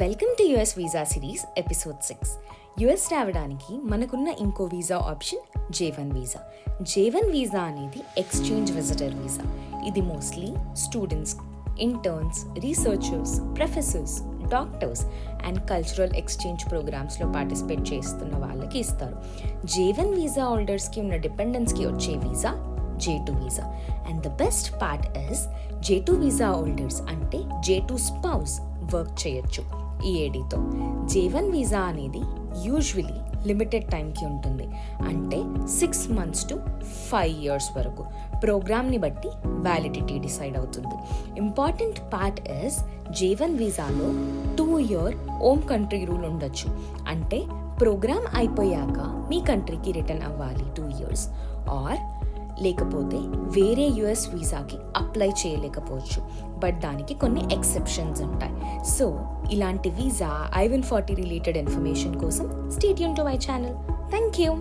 Welcome to US visa series episode 6. US రావడానికి మనకున్న ఇంకో visa option J1 visa. J1 visa అనేది exchange visitor visa. ఇది mostly students, interns, researchers, professors, doctors and cultural exchange ప్రోగ్రామ్స్లో participate చేస్తున్న వాళ్ళకి ఇస్తారు. J1 వీసా హోల్డర్స్కి ఉన్న డిపెండెన్స్కి వచ్చే visa J2 visa. And the best part is J2 visa holders అంటే J2 స్పౌస్ వర్క్ చేయొచ్చు ఈఏడితో. J1 వీసా అనేది యూజువలీ లిమిటెడ్ టైంకి ఉంటుంది, అంటే 6 months to 5 years వరకు. ప్రోగ్రామ్ని బట్టి వ్యాలిడిటీ డిసైడ్ అవుతుంది. Important part is J1 వీసాలో 2-year home country rule ఉండొచ్చు, అంటే ప్రోగ్రామ్ అయిపోయాక మీ కంట్రీకి రిటర్న్ అవ్వాలి 2 years, ఆర్ లేకపోతే వేరే యుఎస్ వీసాకి అప్లై చేయలేకపోవచ్చు. బట్ దానికి కొన్ని ఎక్సెప్షన్స్ ఉంటాయి. సో ఇలాంటి వీసా I-140 రిలేటెడ్ ఇన్ఫర్మేషన్ కోసం stay tune to my channel. Thank you.